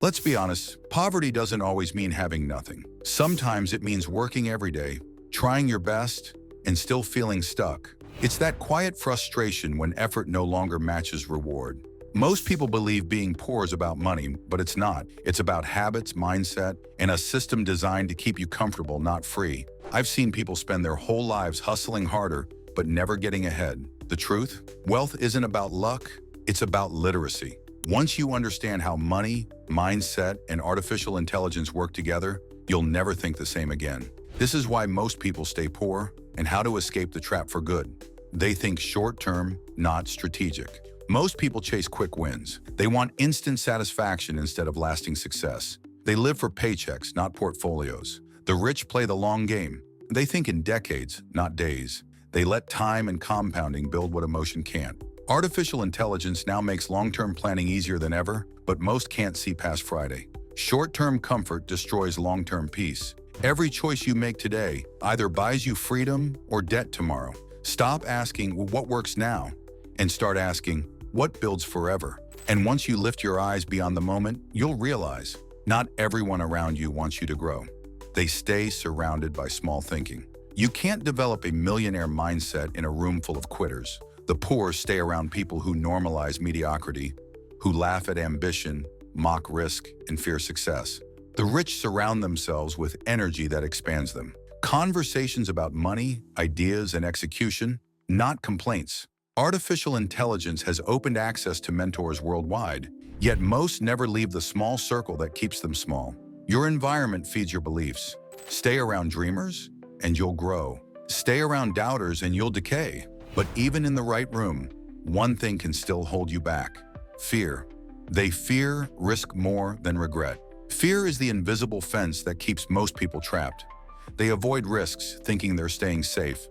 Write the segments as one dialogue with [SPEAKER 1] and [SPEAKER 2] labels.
[SPEAKER 1] Let's be honest, poverty doesn't always mean having nothing. Sometimes it means working every day, trying your best, and still feeling stuck. It's that quiet frustration when effort no longer matches reward. Most people believe being poor is about money, but it's not. It's about habits, mindset, and a system designed to keep you comfortable, not free. I've seen people spend their whole lives hustling harder, but never getting ahead. The truth? Wealth isn't about luck, it's about literacy. Once you understand how money, mindset, and artificial intelligence work together, you'll never think the same again. This is why most people stay poor and how to escape the trap for good. They think short-term, not strategic. Most people chase quick wins. They want instant satisfaction instead of lasting success. They live for paychecks, not portfolios. The rich play the long game. They think in decades, not days. They let time and compounding build what emotion can't. Artificial intelligence now makes long-term planning easier than ever, but most can't see past Friday. Short-term comfort destroys long-term peace. Every choice you make today either buys you freedom or debt tomorrow. Stop asking, well, what works now? And start asking, what builds forever? And once you lift your eyes beyond the moment, you'll realize not everyone around you wants you to grow. They stay surrounded by small thinking. You can't develop a millionaire mindset in a room full of quitters. The poor stay around people who normalize mediocrity, who laugh at ambition, mock risk, and fear success. The rich surround themselves with energy that expands them. Conversations about money, ideas, and execution, not complaints. Artificial intelligence has opened access to mentors worldwide, yet most never leave the small circle that keeps them small. Your environment feeds your beliefs. Stay around dreamers, and you'll grow. Stay around doubters, and you'll decay. But even in the right room, one thing can still hold you back: fear. They fear risk more than regret. Fear is the invisible fence that keeps most people trapped. They avoid risks, thinking they're staying safe.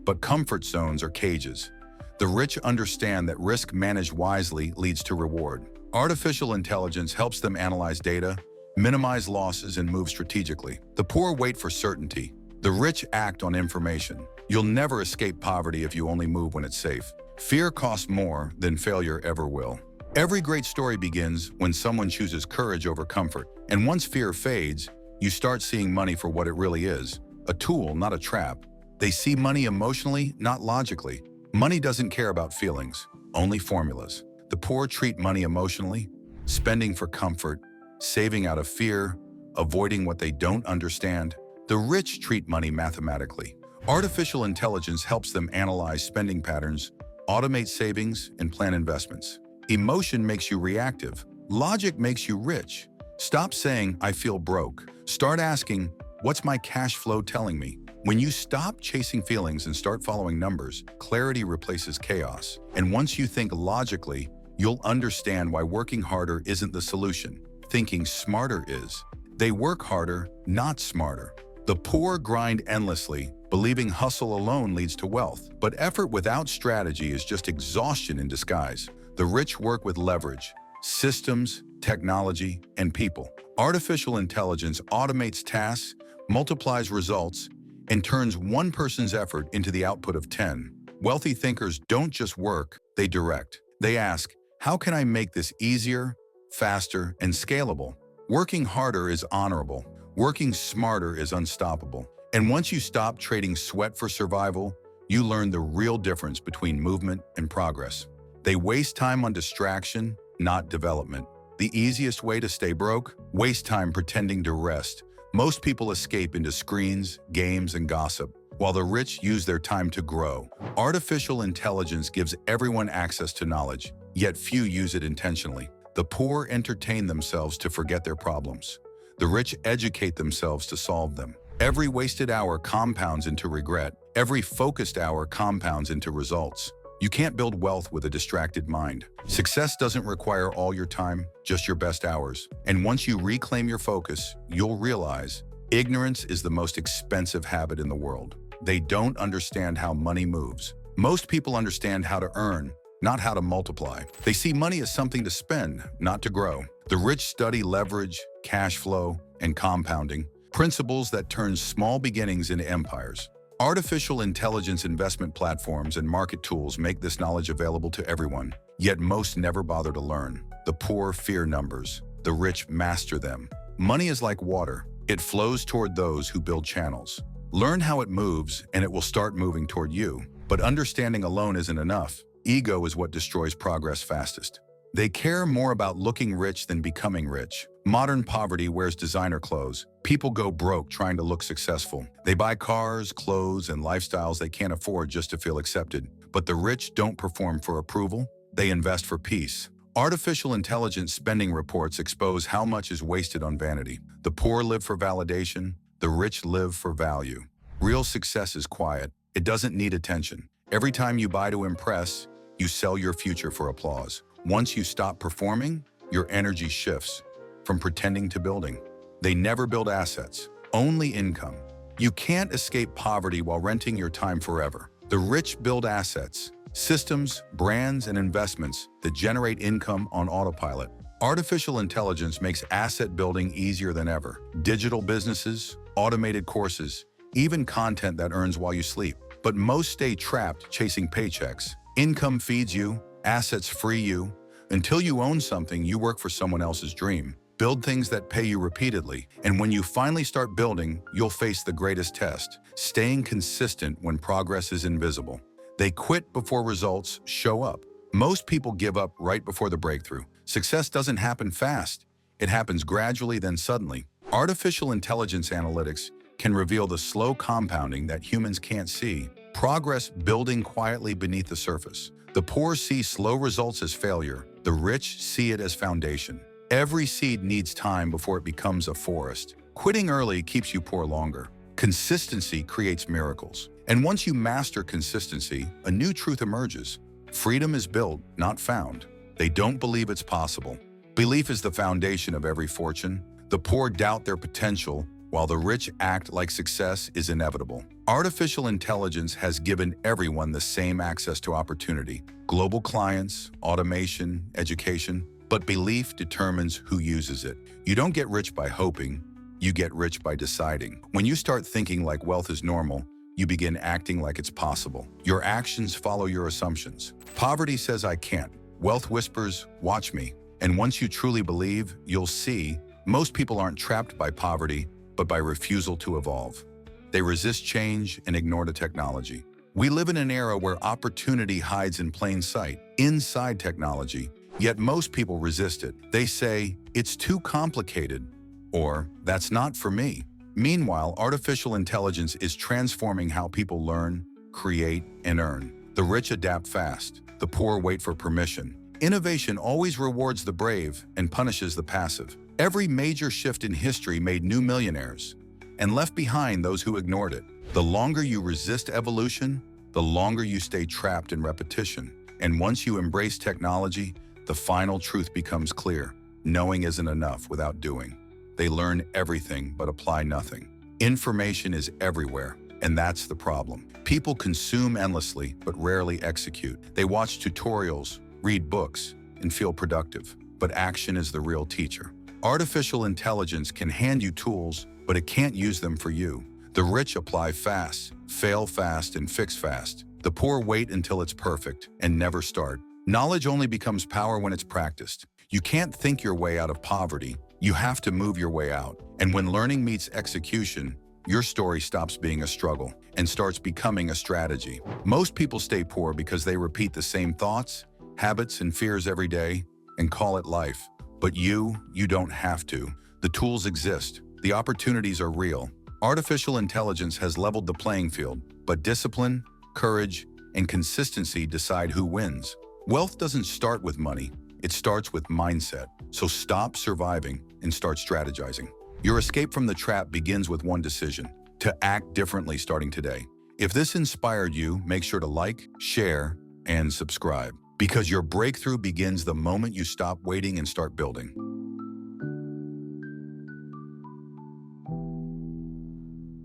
[SPEAKER 1] But comfort zones are cages. The rich understand that risk managed wisely leads to reward. Artificial intelligence helps them analyze data, minimize losses, and move strategically. The poor wait for certainty. The rich act on information. You'll never escape poverty if you only move when it's safe. Fear costs more than failure ever will. Every great story begins when someone chooses courage over comfort. And once fear fades, you start seeing money for what it really is: a tool, not a trap. They see money emotionally, not logically. Money doesn't care about feelings, only formulas. The poor treat money emotionally, spending for comfort, saving out of fear, avoiding what they don't understand. The rich treat money mathematically. Artificial intelligence helps them analyze spending patterns, automate savings, and plan investments. Emotion makes you reactive. Logic makes you rich. Stop saying, "I feel broke." Start asking, "What's my cash flow telling me?" When you stop chasing feelings and start following numbers, clarity replaces chaos. And once you think logically, you'll understand why working harder isn't the solution. Thinking smarter is. They work harder, not smarter. The poor grind endlessly, believing hustle alone leads to wealth. But effort without strategy is just exhaustion in disguise. The rich work with leverage, systems, technology, and people. Artificial intelligence automates tasks, multiplies results, and turns one person's effort into the output of 10. Wealthy thinkers don't just work, they direct. They ask, how can I make this easier, faster, and scalable? Working harder is honorable. Working smarter is unstoppable. And once you stop trading sweat for survival, you learn the real difference between movement and progress. They waste time on distraction, not development. The easiest way to stay broke? Waste time pretending to rest. Most people escape into screens, games, and gossip, while the rich use their time to grow. Artificial intelligence gives everyone access to knowledge, yet few use it intentionally. The poor entertain themselves to forget their problems. The rich educate themselves to solve them. Every wasted hour compounds into regret. Every focused hour compounds into results. You can't build wealth with a distracted mind. Success doesn't require all your time, just your best hours. And once you reclaim your focus, you'll realize ignorance is the most expensive habit in the world. They don't understand how money moves. Most people understand how to earn, not how to multiply. They see money as something to spend, not to grow. The rich study leverage, cash flow, and compounding, principles that turn small beginnings into empires. Artificial intelligence investment platforms and market tools make this knowledge available to everyone, yet most never bother to learn. The poor fear numbers. the rich master them. Money is like water. It flows toward those who build channels. Learn how it moves, and it will start moving toward you. But understanding alone isn't enough. Ego is what destroys progress fastest. They care more about looking rich than becoming rich. Modern poverty wears designer clothes. People go broke trying to look successful. They buy cars, clothes, and lifestyles they can't afford just to feel accepted. But the rich don't perform for approval. They invest for peace. Artificial intelligence spending reports expose how much is wasted on vanity. The poor live for validation. The rich live for value. Real success is quiet. It doesn't need attention. Every time you buy to impress, you sell your future for applause. Once you stop performing, your energy shifts from pretending to building. They never build assets, only income. You can't escape poverty while renting your time forever. The rich build assets, systems, brands, and investments that generate income on autopilot. Artificial intelligence makes asset building easier than ever. Digital businesses, automated courses, even content that earns while you sleep. But most stay trapped chasing paychecks. Income feeds you, assets free you. Until you own something, you work for someone else's dream. Build things that pay you repeatedly. And when you finally start building, you'll face the greatest test, staying consistent when progress is invisible. They quit before results show up. Most people give up right before the breakthrough. Success doesn't happen fast. It happens gradually, then suddenly. Artificial intelligence analytics can reveal the slow compounding that humans can't see. Progress building quietly beneath the surface. The poor see slow results as failure. The rich see it as foundation. Every seed needs time before it becomes a forest. Quitting early keeps you poor longer. Consistency creates miracles. And once you master consistency, a new truth emerges. Freedom is built, not found. They don't believe it's possible. Belief is the foundation of every fortune. The poor doubt their potential, while the rich act like success is inevitable. Artificial intelligence has given everyone the same access to opportunity. Global clients, automation, education, but belief determines who uses it. You don't get rich by hoping, you get rich by deciding. When you start thinking like wealth is normal, you begin acting like it's possible. Your actions follow your assumptions. Poverty says I can't. Wealth whispers, watch me. And once you truly believe, you'll see most people aren't trapped by poverty, but by refusal to evolve. They resist change and ignore the technology. We live in an era where opportunity hides in plain sight, inside technology, yet most people resist it. They say, it's too complicated, or that's not for me. Meanwhile, artificial intelligence is transforming how people learn, create, and earn. The rich adapt fast. The poor wait for permission. Innovation always rewards the brave and punishes the passive. Every major shift in history made new millionaires and left behind those who ignored it. The longer you resist evolution, the longer you stay trapped in repetition. And once you embrace technology, the final truth becomes clear. Knowing isn't enough without doing. They learn everything but apply nothing. Information is everywhere, and that's the problem. People consume endlessly but rarely execute. They watch tutorials, read books, and feel productive. But action is the real teacher. Artificial intelligence can hand you tools, but it can't use them for you. The rich apply fast, fail fast, and fix fast. The poor wait until it's perfect and never start. Knowledge only becomes power when it's practiced. You can't think your way out of poverty. You have to move your way out. And when learning meets execution, your story stops being a struggle and starts becoming a strategy. Most people stay poor because they repeat the same thoughts, habits, and fears every day and call it life. But you don't have to. The tools exist. The opportunities are real. Artificial intelligence has leveled the playing field, but discipline, courage, and consistency decide who wins. Wealth doesn't start with money. It starts with mindset. So stop surviving and start strategizing. Your escape from the trap begins with one decision: to act differently starting today. If this inspired you, make sure to like, share, and subscribe, because your breakthrough begins the moment you stop waiting and start building.